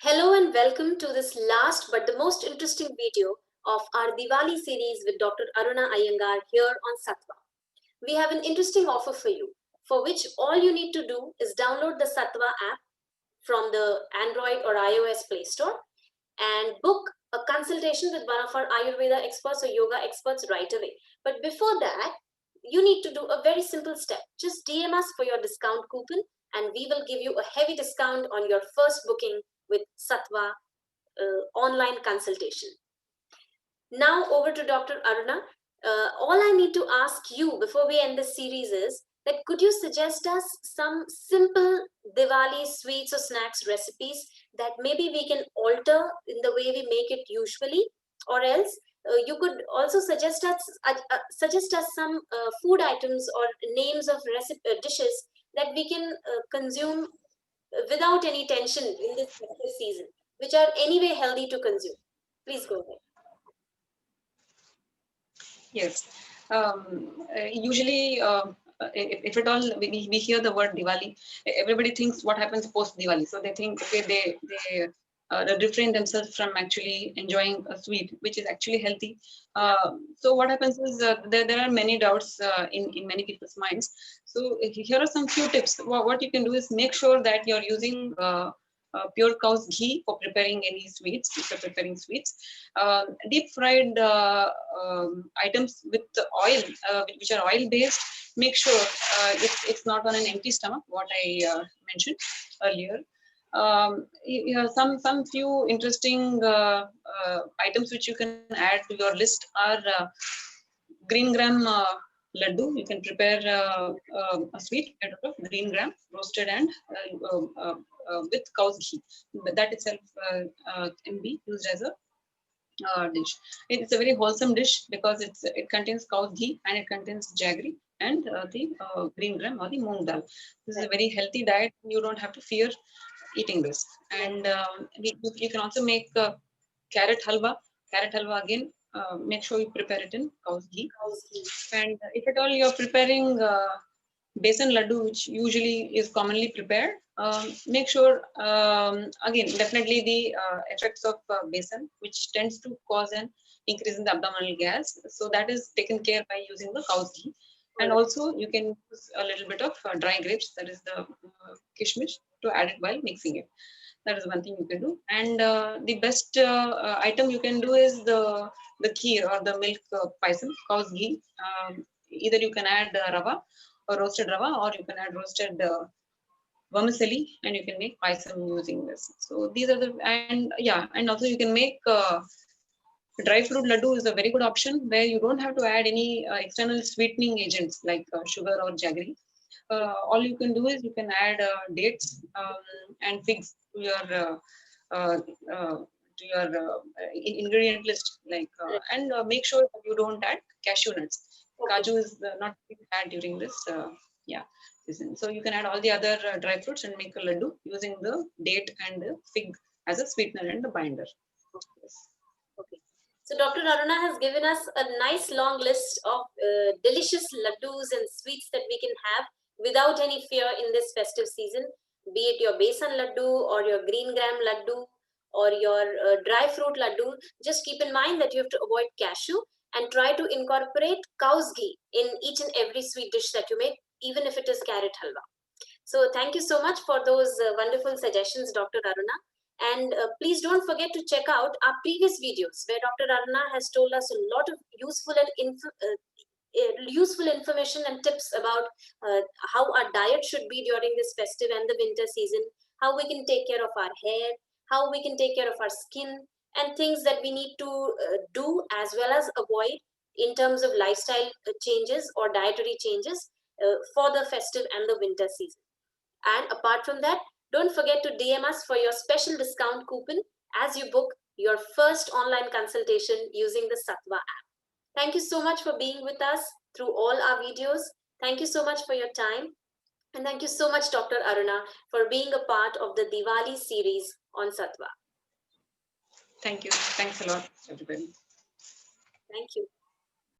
Hello and welcome to this last but the most interesting video of our Diwali series with Dr. Aruna Iyengar here on Satva. We have an interesting offer for you, for which all you need to do is download the Satva app from the Android or iOS Play Store and book a consultation with one of our Ayurveda experts or yoga experts right away. But before that, you need to do a very simple step. Just DM us for your discount coupon and we will give you a heavy discount on your first booking with Satva online consultation. Now over to Dr. Aruna. All I need to ask you before we end this series is that could you suggest us some simple Diwali sweets or snacks recipes that maybe we can alter in the way we make it usually, or else you could also suggest us some food items or names of dishes that we can consume without any tension in this festive season, which are anyway healthy to consume. Please go ahead. Yes. Usually, if at all we hear the word Diwali, everybody thinks what happens post Diwali. So they think, okay, they refrain themselves from actually enjoying a sweet, which is actually healthy. So what happens is there are many doubts in many people's minds. So here are some few tips. What you can do is make sure that you're using pure cow's ghee for preparing any sweets, if you're preparing sweets. Deep fried items with oil, which are oil based, make sure it's not on an empty stomach, what I mentioned earlier. Some few interesting items which you can add to your list are green gram laddu. You can prepare a sweet made out of green gram, roasted and with cow's ghee. That itself can be used as a dish. It's a very wholesome dish because it contains cow's ghee and it contains jaggery and the green gram or the moong dal. This is a very healthy diet. You don't have to fear eating this. And you can also make carrot halwa. Carrot halwa again, make sure you prepare it in cow's ghee. And if at all you're preparing besan laddu, which usually is commonly prepared, make sure, again, definitely the effects of besan, which tends to cause an increase in the abdominal gas. So that is taken care by using the cow's ghee. And also you can use a little bit of dry grapes, that is the kishmish, to add it while mixing it. That is one thing you can do. And the best item you can do is the kheer or the milk paisam, cow's ghee. Either you can add rava or roasted rava, or you can add roasted vermicelli, and you can make paisam using this. So these are the, and yeah, and also you can make dry fruit laddu is a very good option where you don't have to add any external sweetening agents like sugar or jaggery. All you can do is you can add dates and figs to your ingredient list, like and make sure that you don't add cashew nuts. Kaju is not had during this season. So you can add all the other dry fruits and make a laddu using the date and the fig as a sweetener and the binder. Yes. Okay. So Dr. Aruna has given us a nice long list of delicious laddus and sweets that we can have without any fear in this festive season, be it your besan laddu or your green gram laddu or your dry fruit laddu. Just keep in mind that you have to avoid cashew and try to incorporate cow's ghee in each and every sweet dish that you make, even if it is carrot halwa. So thank you so much for those wonderful suggestions, Dr. Aruna. And please don't forget to check out our previous videos where Dr. Aruna has told us a lot of useful information and tips about how our diet should be during this festive and the winter season, how we can take care of our hair, how we can take care of our skin, and things that we need to do as well as avoid in terms of lifestyle changes or dietary changes for the festive and the winter season. And apart from that, don't forget to DM us for your special discount coupon as you book your first online consultation using the Satva app. Thank you so much for being with us through all our videos. Thank you so much for your time. And thank you so much, Dr. Aruna, for being a part of the Diwali series on Satva. Thank you. Thanks a lot, everybody. Thank you.